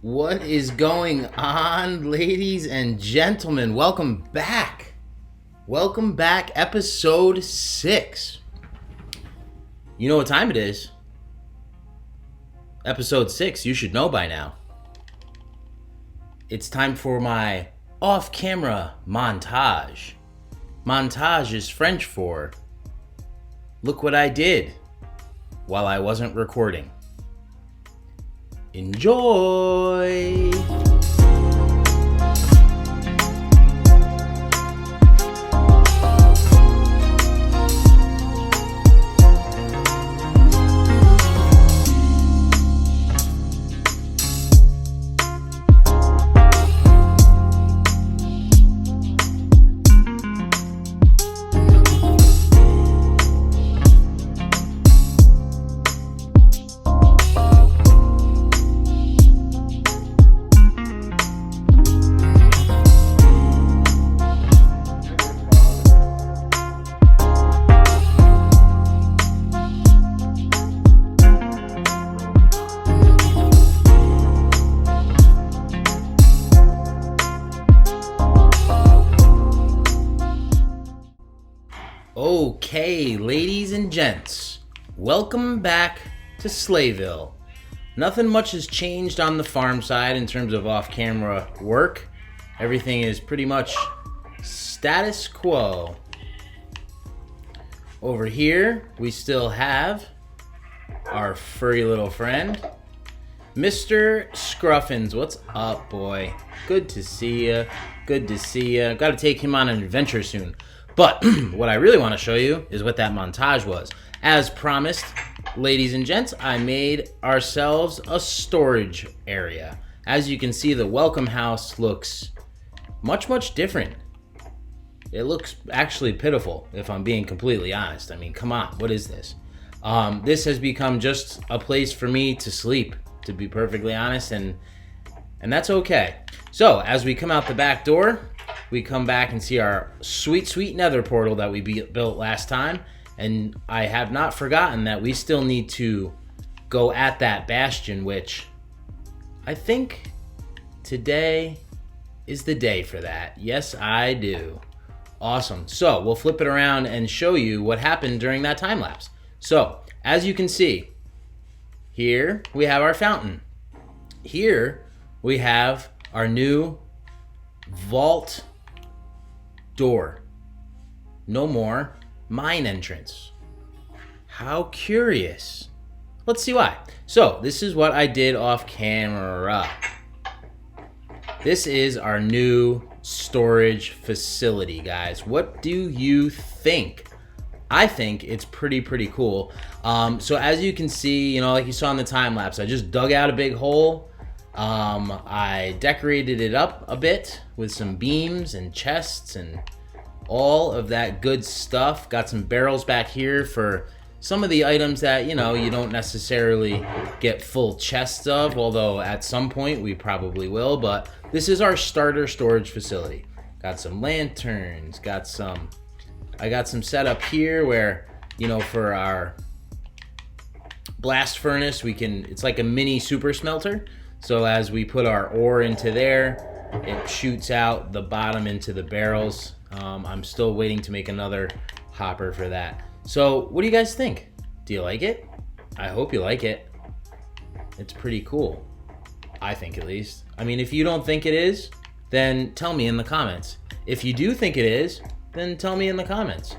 What is going on, ladies and gentlemen? Welcome back. Welcome back, episode 6. You know what time it is? Episode 6, you should know by now. It's time for my off-camera montage. Montage is French for look what I did while I wasn't recording. Enjoy! Okay, ladies and gents, welcome back to Slayville. Nothing much has changed on the farm side in terms of off-camera work. Everything is pretty much status quo. Over here, we still have our furry little friend, Mr. Scruffins. What's up, boy? Good to see ya. Good to see ya. Got to take him on an adventure soon. But what I really want to show you is what that montage was. As promised, ladies and gents, I made ourselves a storage area. As you can see, the welcome house looks much different. It looks actually pitiful, if I'm being completely honest. I mean, come on, what is this? This has become just a place for me to sleep, to be perfectly honest, and that's okay. So, as we come out the back door, we come back and see our sweet Nether portal that we built last time. And I have not forgotten that we still need to go at that bastion, which I think today is the day for that. Yes, I do. Awesome. So we'll flip it around and show you what happened during that time lapse. So as you can see, here we have our fountain. Here we have our new vault door. No more mine entrance. How curious. Let's see why. So this is what I did off camera. This is our new storage facility, guys. What do you think? I think it's pretty cool. So as you can see, like you saw in the time lapse, I just dug out a big hole. I decorated it up a bit with some beams and chests and all of that good stuff. Got some barrels back here for some of the items that, you don't necessarily get full chests of, although at some point we probably will, but this is our starter storage facility. Got some lanterns, I got some set up here where, for our blast furnace, it's like a mini super smelter. So as we put our ore into there, it shoots out the bottom into the barrels. I'm still waiting to make another hopper for that. So what do you guys think? Do you like it? I hope you like it. It's pretty cool. I think, at least. I mean, if you don't think it is, then tell me in the comments. If you do think it is, then tell me in the comments.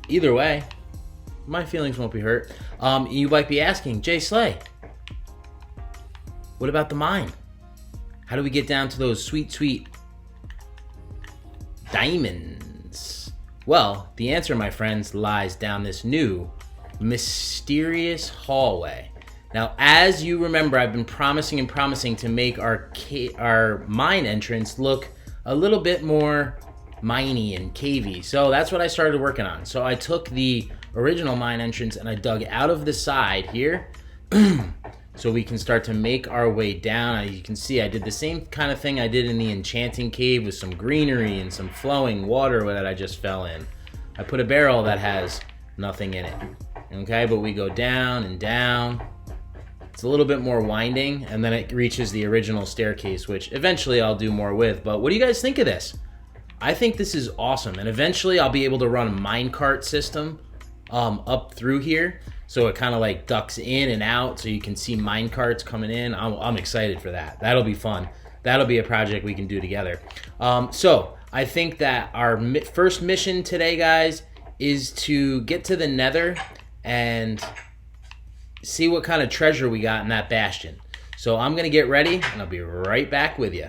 Either way, my feelings won't be hurt. You might be asking, Jay Slay, what about the mine? How do we get down to those sweet diamonds? Well, the answer, my friends, lies down this new mysterious hallway. Now, as you remember, I've been promising to make our mine entrance look a little bit more miney and cavey. So that's what I started working on. So I took the original mine entrance and I dug out of the side here so we can start to make our way down. As you can see, I did the same kind of thing I did in the enchanting cave with some greenery and some flowing water that I just fell in. I put a barrel that has nothing in it. Okay, but we go down and down. It's a little bit more winding, and then it reaches the original staircase, which eventually I'll do more with. But what do you guys think of this? I think this is awesome, and eventually I'll be able to run a minecart system up through here, so it kind of like ducks in and out, so you can see minecarts coming in. I'm excited for that. That'll be fun. That'll be a project we can do together. So I think that our first mission today, guys, is to get to the Nether and see what kind of treasure we got in that bastion. So I'm gonna get ready, and I'll be right back with you.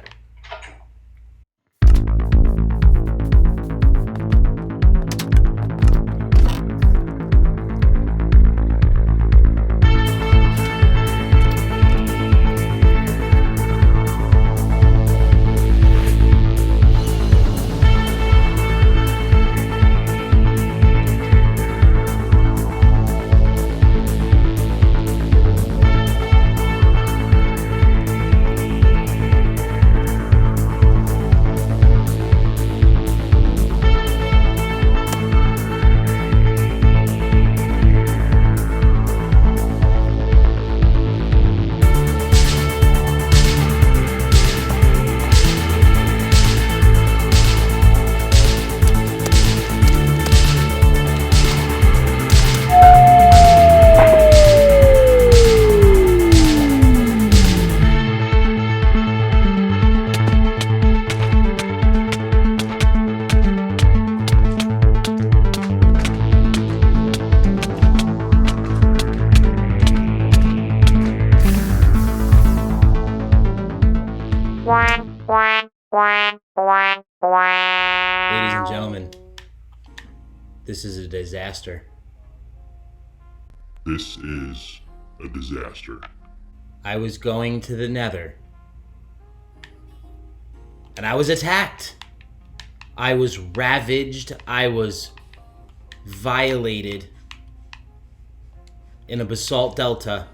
Ladies and gentlemen, this is a disaster. This is a disaster. I was going to the Nether, and I was attacked. I was ravaged. I was violated in a basalt delta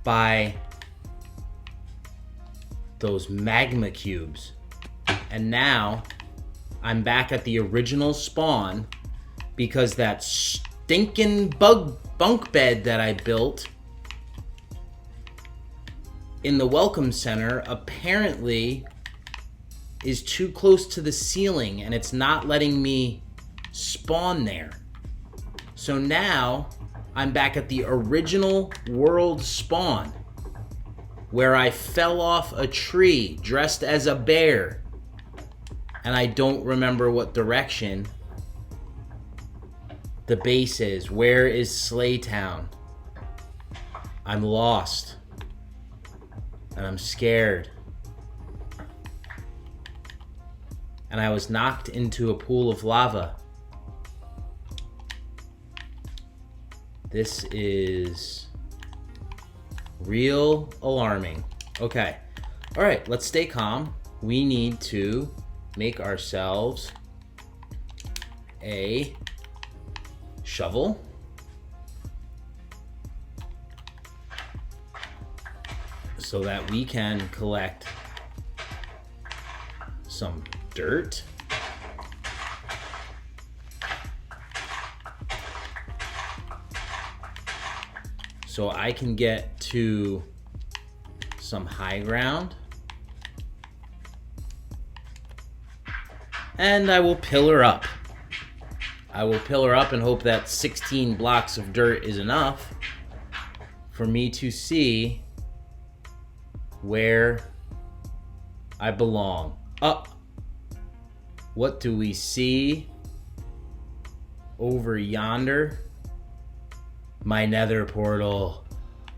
by those magma cubes. And now I'm back at the original spawn because that stinking bunk bed that I built in the welcome center apparently is too close to the ceiling, and it's not letting me spawn there. So now I'm back at the original world spawn, where I fell off a tree dressed as a bear, and I don't remember what direction the base is. Where is Slaytown? I'm lost, and I'm scared. And I was knocked into a pool of lava. This is real alarming. Okay. All right, let's stay calm. We need to make ourselves a shovel. So that we can collect some dirt. So I can get to some high ground. And I will pillar up. I will pillar up and hope that 16 blocks of dirt is enough for me to see where I belong. Up. What do we see over yonder? My nether portal.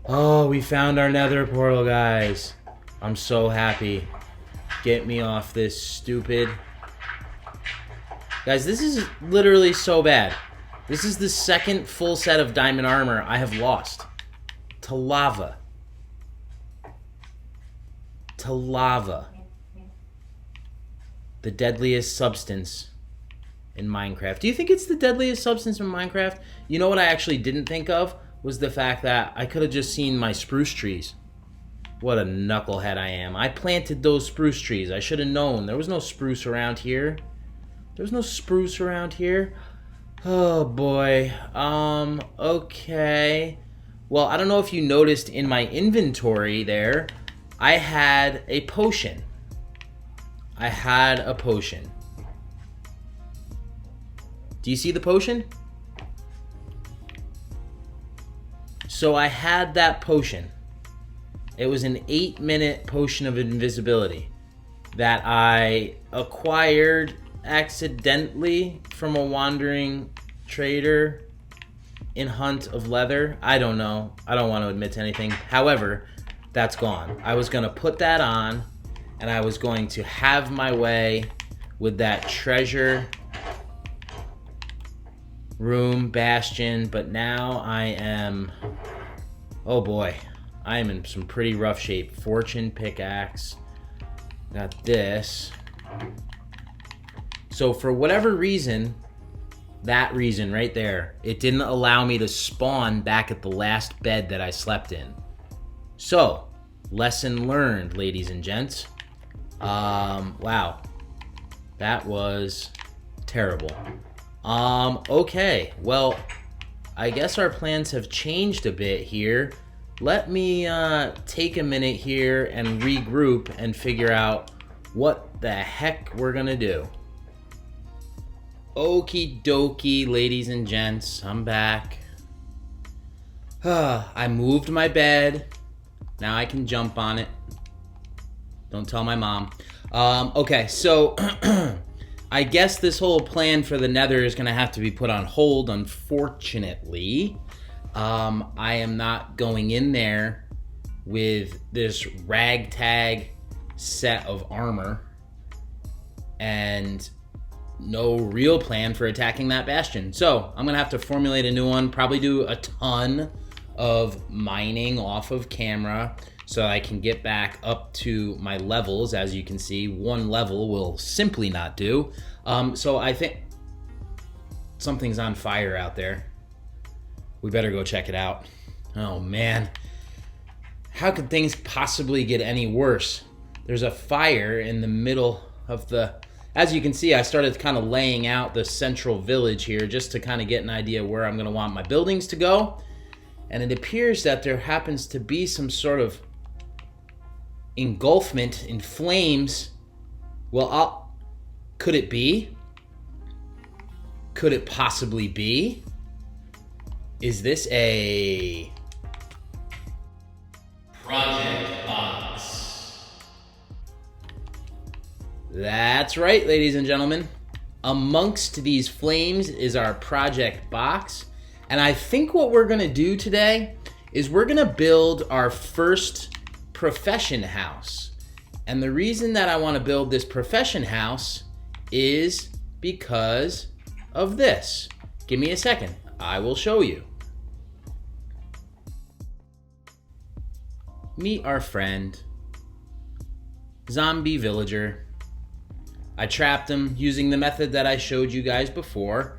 Oh, we found our nether portal, guys. I'm so happy. Get me off this stupid... Guys, this is literally so bad. This is the second full set of diamond armor I have lost. To lava. To lava. The deadliest substance in Minecraft. Do you think it's the deadliest substance in Minecraft? You know what I actually didn't think of? Was the fact that I could have just seen my spruce trees. What a knucklehead I am. I planted those spruce trees. I should have known. There was no spruce around here. There's no spruce around here. Oh boy. Okay. Well, I don't know if you noticed in my inventory there, I had a potion. I had a potion. Do you see the potion? So I had that potion. It was an 8-minute potion of invisibility that I acquired accidentally from a wandering trader in hunt of leather. I don't know. I don't want to admit to anything. However, that's gone. I was going to put that on, and I was going to have my way with that treasure room bastion, but now I am, oh boy, I am in some pretty rough shape. Fortune pickaxe. Got this. So for whatever reason, that reason right there, it didn't allow me to spawn back at the last bed that I slept in. So, lesson learned, ladies and gents. Wow. That was terrible. Okay. Well, I guess our plans have changed a bit here. Let me take a minute here and regroup and figure out what the heck we're gonna do. Okie dokie, ladies and gents, I'm back. I moved my bed. Now I can jump on it. Don't tell my mom. Okay, so I guess this whole plan for the Nether is gonna have to be put on hold, unfortunately. I am not going in there with this ragtag set of armor and no real plan for attacking that bastion. So I'm gonna have to formulate a new one, probably do a ton of mining off of camera so I can get back up to my levels. As you can see, one level will simply not do. So I think something's on fire out there. We better go check it out. Oh man, how could things possibly get any worse? There's a fire in the middle of the, as you can see, I started kind of laying out the central village here just to kind of get an idea where I'm gonna want my buildings to go. And it appears that there happens to be some sort of engulfment in flames. Well, could it be? Could it possibly be? Is this a project box? That's right, ladies and gentlemen. Amongst these flames is our project box. And I think what we're gonna do today is we're gonna build our first profession house. And the reason that I wanna build this profession house is because of this. Give me a second, I will show you. Meet our friend, zombie villager. I trapped him using the method that I showed you guys before,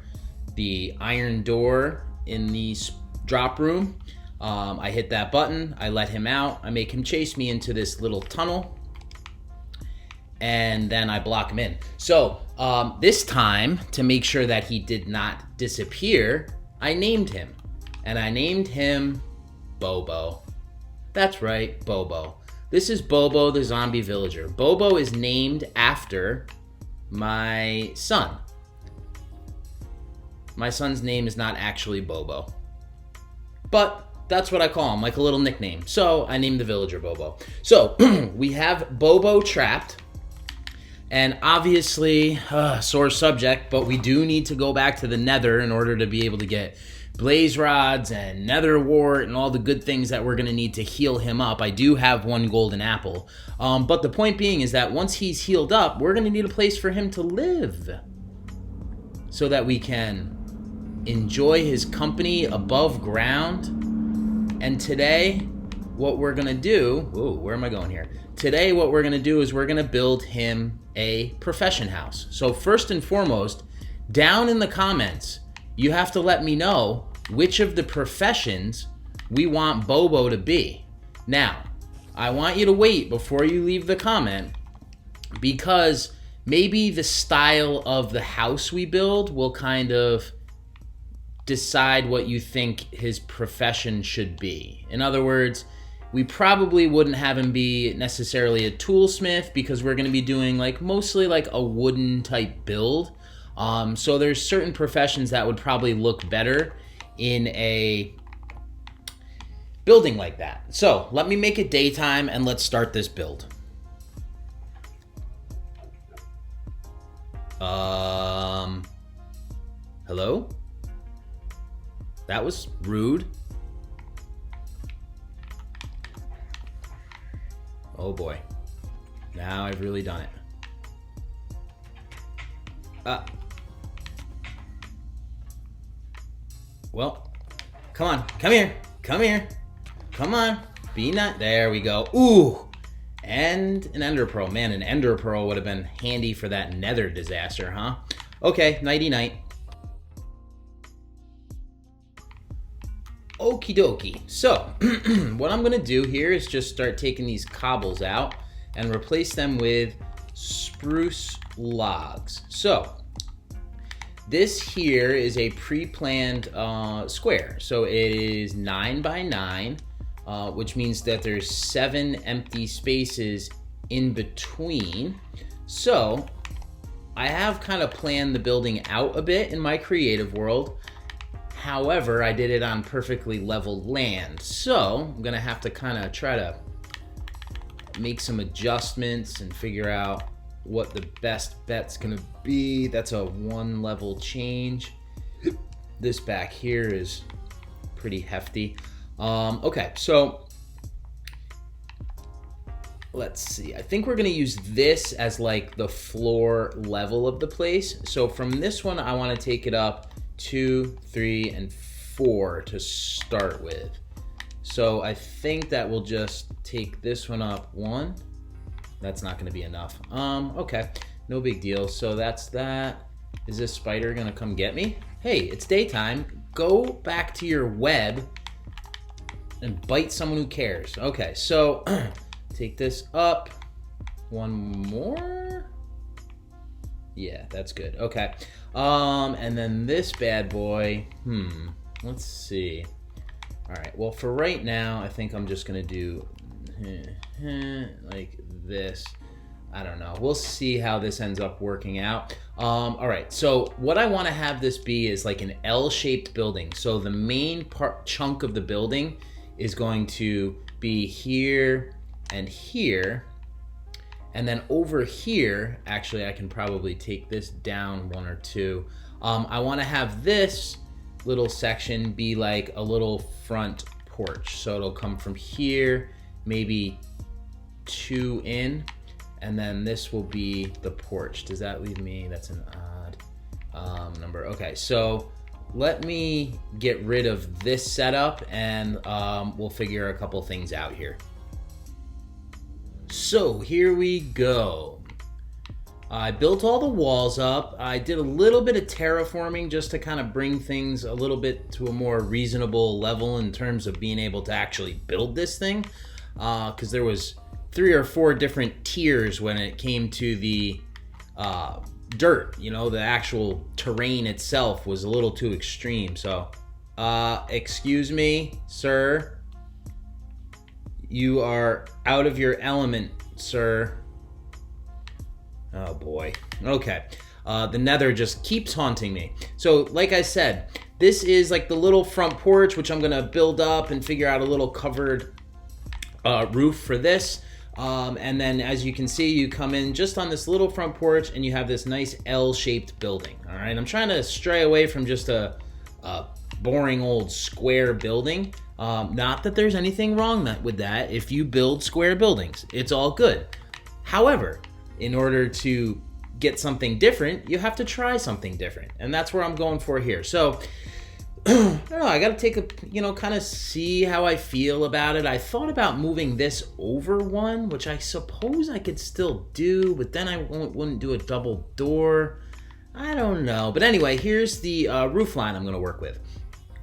the iron door in the drop room. I hit that button, I let him out, I make him chase me into this little tunnel, and then I block him in. So this time, to make sure that he did not disappear, I named him. And I named him Bobo. That's right, Bobo. This is Bobo the zombie villager. Bobo is named after my son. My son's name is not actually Bobo, but that's what I call him, like a little nickname. So I named the villager Bobo. So we have Bobo trapped, and obviously, sore subject, but we do need to go back to the Nether in order to be able to get blaze rods and nether wart and all the good things that we're gonna need to heal him up. I do have one golden apple. But the point being is that once he's healed up, we're gonna need a place for him to live so that we can enjoy his company above ground. And today, what we're gonna do, whoa, where am I going here? Today, what we're gonna do is we're gonna build him a profession house. So first and foremost, down in the comments, you have to let me know which of the professions we want Bobo to be. Now, I want you to wait before you leave the comment, because maybe the style of the house we build will kind of decide what you think his profession should be. In other words, we probably wouldn't have him be necessarily a toolsmith because we're going to be doing like mostly like a wooden type build. So there's certain professions that would probably look better in a building like that. So let me make it daytime and let's start this build. Hello? That was rude. Oh boy. Now I've really done it. Well, come on. Come here. Come here. Come on. Be not. There we go. Ooh. And an ender pearl. Man, an ender pearl would have been handy for that nether disaster, huh? Okay, nighty night. Okie dokie. So, what I'm going to do here is just start taking these cobbles out and replace them with spruce logs. So, this here is a pre-planned square. So, it is 9 by 9, which means that there's 7 empty spaces in between. So, I have kind of planned the building out a bit in my creative world. However, I did it on perfectly level land. So I'm gonna have to kind of try to make some adjustments and figure out what the best bet's gonna be. That's a 1 level change. This back here is pretty hefty. Okay, so let's see. I think we're gonna use this as like the floor level of the place. So from this one, I wanna take it up 2, 3, and 4 to start with. So I think that we'll just take this one up 1. That's not gonna be enough. Okay, no big deal. So that's that. Is this spider gonna come get me? Hey, it's daytime. Go back to your web and bite someone who cares. Okay, so take this up. 1 more. Yeah, that's good. Okay. And then this bad boy, let's see. All right, well, for right now, I think I'm just gonna do like this. I don't know. We'll see how this ends up working out. All right, so what I wanna have this be is like an L-shaped building. So the main chunk of the building is going to be here and here. And then over here, actually, I can probably take this down 1 or 2. I want to have this little section be like a little front porch. So it'll come from here, maybe 2 in, and then this will be the porch. Does that leave me? That's an odd number. Okay, so let me get rid of this setup and we'll figure a couple things out here. So here we go. I built all the walls up. I did a little bit of terraforming just to kind of bring things a little bit to a more reasonable level in terms of being able to actually build this thing. Because there was 3 or 4 different tiers when it came to the dirt. You know, the actual terrain itself was a little too extreme. So, excuse me, sir. You are out of your element, sir. Oh boy. Okay. The nether just keeps haunting me. So, like I said, this is like the little front porch, which I'm gonna build up and figure out a little covered roof for this. And then as you can see, you come in just on this little front porch and you have this nice L-shaped building. All right. I'm trying to stray away from just a boring old square building. Not that there's anything wrong with that. If you build square buildings, it's all good. However, in order to get something different, you have to try something different. And that's where I'm going for here. So, I don't know, I got to take a, kind of see how I feel about it. I thought about moving this over 1, which I suppose I could still do, but then I wouldn't do a double door. I don't know. But anyway, here's the roof line I'm going to work with,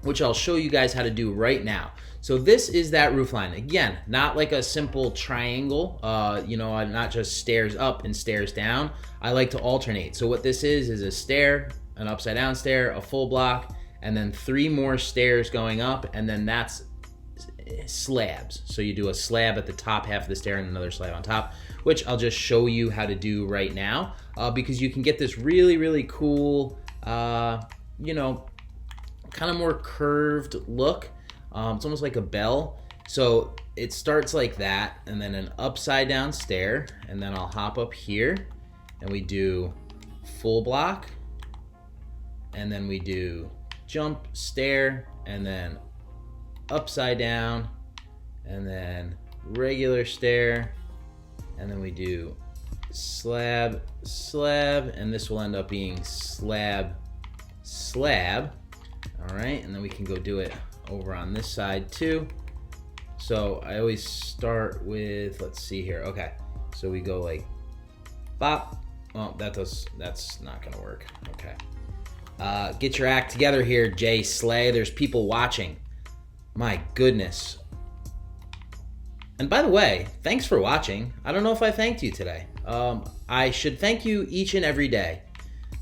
which I'll show you guys how to do right now. So this is that roof line. Again, not like a simple triangle, not just stairs up and stairs down. I like to alternate. So what this is a stair, an upside down stair, a full block, and then 3 more stairs going up, and then that's slabs. So you do a slab at the top half of the stair and another slab on top, which I'll just show you how to do right now, because you can get this really, really cool, you know, kind of more curved look. It's almost like a bell. So it starts like that, and then an upside down stair, and then I'll hop up here, and we do full block, and then we do jump stair, and then upside down, and then regular stair, and then we do slab, slab, and this will end up being slab, slab. All right, and then we can go do it over on this side too. So I always start with, let's see here. Okay, so we go like bop. Oh, that's not gonna work. Okay. Get your act together here, Jay Slay. There's people watching. My goodness. And by the way, thanks for watching. I don't know if I thanked you today. I should thank you each and every day.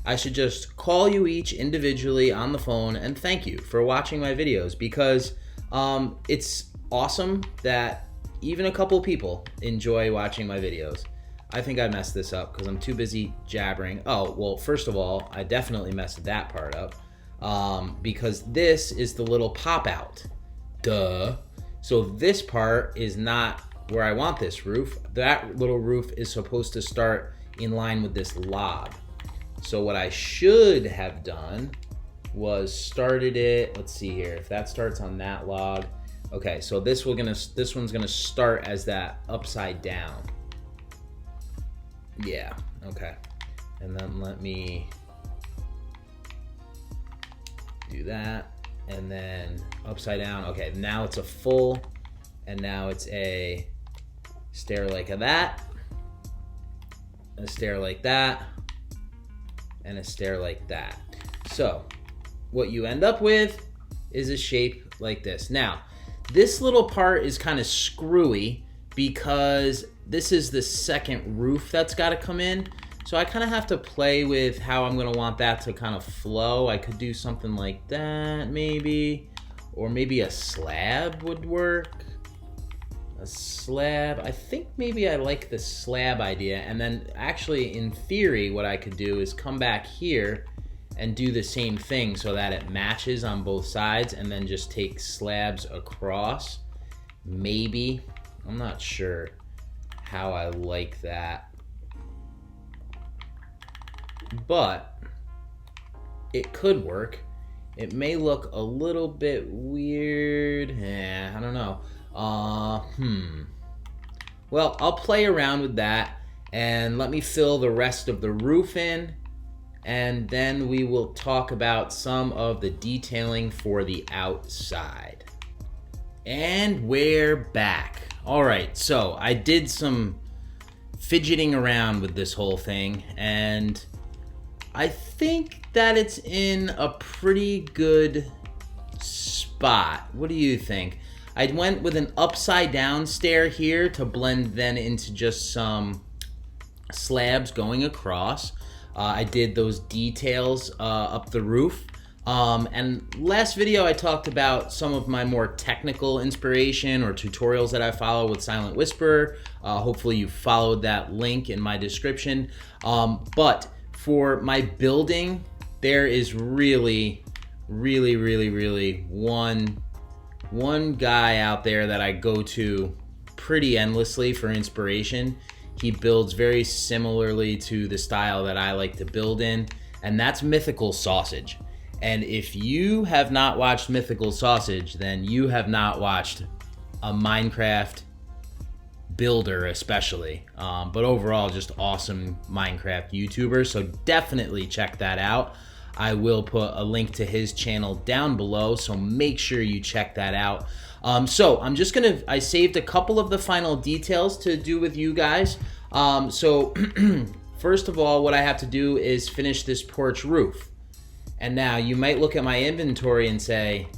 I should just call you each individually on the phone and thank you for watching my videos, because it's awesome that even a couple people enjoy watching my videos. I think I messed this up because I'm too busy jabbering. Oh, well, first of all, I definitely messed that part up, because this is the little pop out. Duh. So this part is not where I want this roof. That little roof is supposed to start in line with this log. So what I should have done was started it, let's see here, if that starts on that log. Okay, so this one's gonna start as that upside down. Yeah, okay. And then let me do that, and then upside down. Okay, now it's a full, and now it's a stair like that, a stair like that, and a stair like that. So what you end up with is a shape like this. Now, this little part is kind of screwy because this is the second roof that's got to come in. So I kind of have to play with how I'm going to want that to kind of flow. I could do something like that maybe, or maybe a slab would work. A slab. I think maybe I like the slab idea. And then actually in theory, what I could do is come back here and do the same thing so that it matches on both sides, and then just take slabs across. Maybe. I'm not sure how I like that, but it could work. It may look a little bit weird. I don't know. Well, I'll play around with that, and let me fill the rest of the roof in, and then we will talk about some of the detailing for the outside. And we're back. All right, so I did some fidgeting around with this whole thing, and I think that it's in a pretty good spot. What do you think? I went with an upside down stair here to blend then into just some slabs going across. I did those details up the roof. And last video I talked about some of my more technical inspiration or tutorials that I follow with Silent Whisperer. Hopefully you followed that link in my description. But for my building, there is really one guy out there that I go to pretty endlessly for inspiration. He builds very similarly to the style that I like to build in, and that's Mythical Sausage. And if you have not watched Mythical Sausage, then you have not watched a Minecraft builder especially, but overall just awesome Minecraft YouTuber, so definitely check that out. I will put a link to his channel down below, so make sure you check that out. So I saved a couple of the final details to do with you guys. So first of all, what I have to do is finish this porch roof. And now you might look at my inventory and say,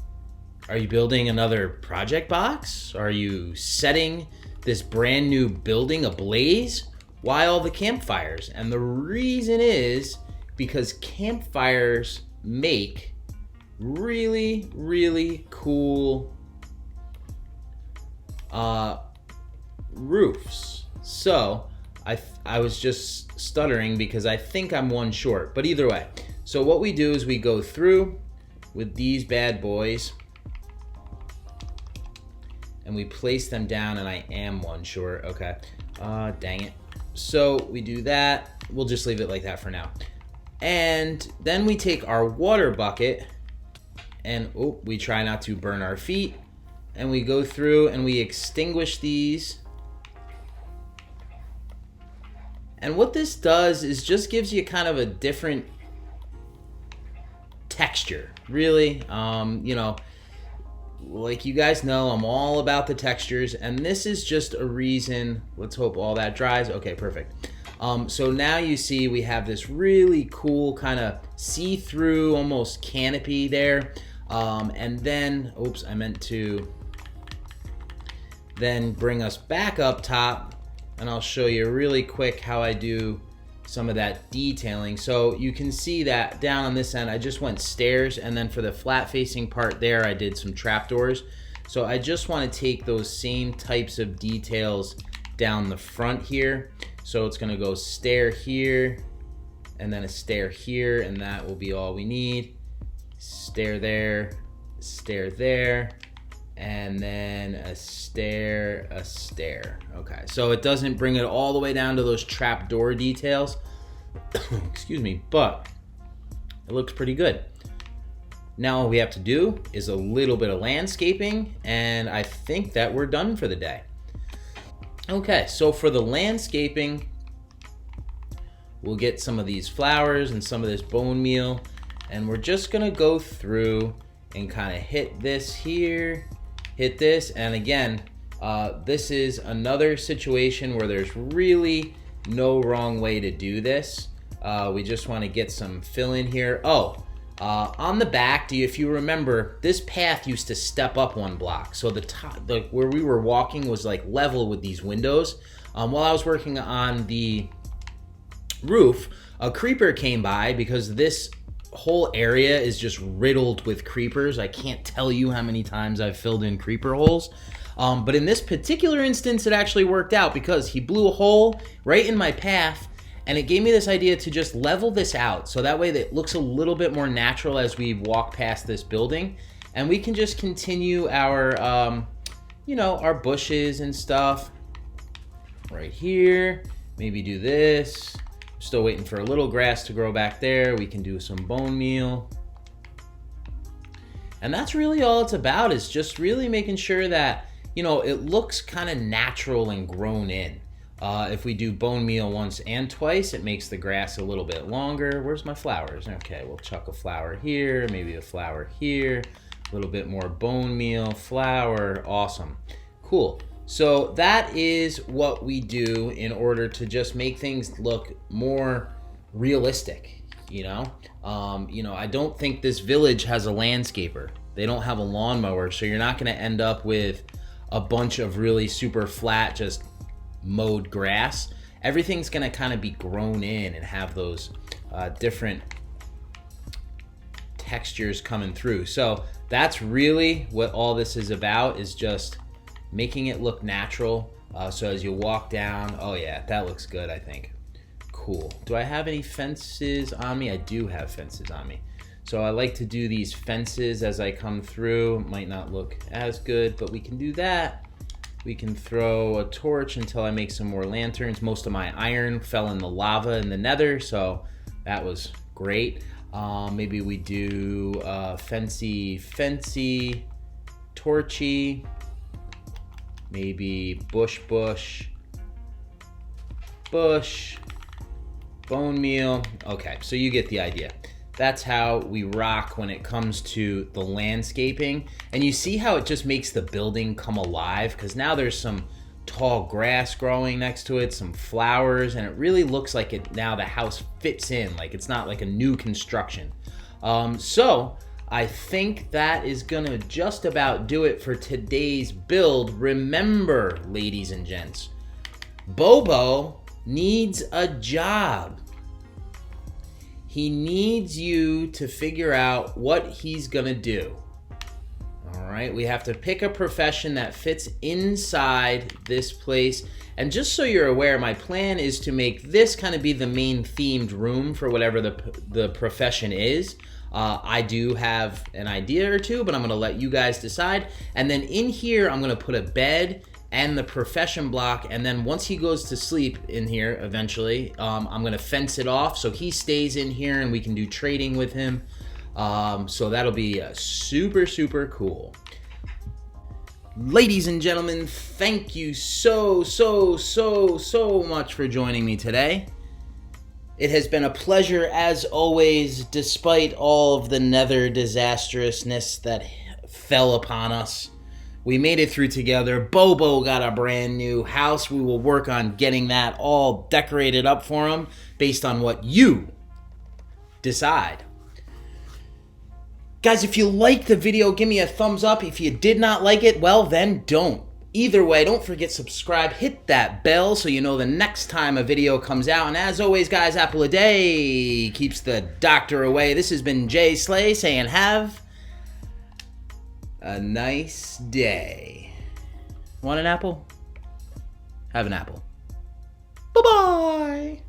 are you building another project box? Are you setting this brand new building ablaze? Why all the campfires? And the reason is because campfires make really, really cool roofs. So I was just stuttering because I think I'm one short, but either way. So what we do is we go through with these bad boys and we place them down, and I am one short. Okay. Dang it. So we do that. We'll just leave it like that for now. And then we take our water bucket and we try not to burn our feet, and we go through and we extinguish these. And what this does is just gives you kind of a different texture, really. You know, like you guys know, I'm all about the textures, and this is just a reason. Let's hope all that dries. Okay, perfect. So now you see we have this really cool kind of see-through, almost canopy there. And then, oops, I meant to then bring us back up top, and I'll show you really quick how I do some of that detailing. So you can see that down on this end, I just went stairs, and then for the flat facing part there, I did some trapdoors. So I just want to take those same types of details down the front here. So it's going to go stair here, and then a stair here, and that will be all we need. Stair there, and then a stair. Okay, so it doesn't bring it all the way down to those trapdoor details. Excuse me, but it looks pretty good. Now all we have to do is a little bit of landscaping, and I think that we're done for the day. Okay, so for the landscaping, we'll get some of these flowers and some of this bone meal, and we're just gonna go through and kind of hit this here, hit this, and again, this is another situation where there's really no wrong way to do this. We just want to get some fill in here. On the back, if you remember, this path used to step up one block. So the top, where we were walking was like level with these windows. While I was working on the roof, a creeper came by because this whole area is just riddled with creepers. I can't tell you how many times I've filled in creeper holes. But in this particular instance, it actually worked out because he blew a hole right in my path, and it gave me this idea to just level this out. So that way it looks a little bit more natural as we walk past this building, and we can just continue our, our bushes and stuff right here. Maybe do this. Still waiting for a little grass to grow back there. We can do some bone meal. And that's really all it's about, is just really making sure that, it looks kind of natural and grown in. If we do bone meal once and twice, it makes the grass a little bit longer. Where's my flowers? Okay, we'll chuck a flower here, maybe a flower here, a little bit more bone meal, flower, awesome. Cool. So that is what we do in order to just make things look more realistic, I don't think this village has a landscaper. They don't have a lawnmower, so you're not gonna end up with a bunch of really super flat, just mowed grass. Everything's gonna kind of be grown in and have those different textures coming through. So that's really what all this is about, is just making it look natural. So as you walk down, oh yeah, that looks good, I think. Cool. Do I have any fences on me? I do have fences on me. So I like to do these fences as I come through. Might not look as good, but we can do that. We can throw a torch until I make some more lanterns. Most of my iron fell in the lava in the Nether, so that was great. Maybe we do fancy, torchy, maybe bush, bone meal. Okay, so you get the idea. That's how we rock when it comes to the landscaping. And you see how it just makes the building come alive, because now there's some tall grass growing next to it, some flowers, and it really looks like it now the house fits in, like it's not like a new construction. So I think that is gonna just about do it for today's build. Remember, ladies and gents, Bobo needs a job. he needs you to figure out what he's gonna do. All right, we have to pick a profession that fits inside this place. And just so you're aware, my plan is to make this kind of be the main themed room for whatever the profession is. I do have an idea or two, but I'm gonna let you guys decide. And then in here, I'm gonna put a bed and the profession block, and then once he goes to sleep in here eventually, I'm gonna fence it off so he stays in here and we can do trading with him. So that'll be super, super cool. Ladies and gentlemen, thank you so much for joining me today. It has been a pleasure as always, despite all of the Nether disastrousness that fell upon us. We made it through together. Bobo got a brand new house. We will work on getting that all decorated up for him based on what you decide. Guys, if you liked the video, give me a thumbs up. If you did not like it, well, then don't. Either way, don't forget subscribe. Hit that bell so you know the next time a video comes out. And as always, guys, apple a day keeps the doctor away. This has been Jay Slay saying have a nice day. Want an apple? Have an apple. Bye-bye.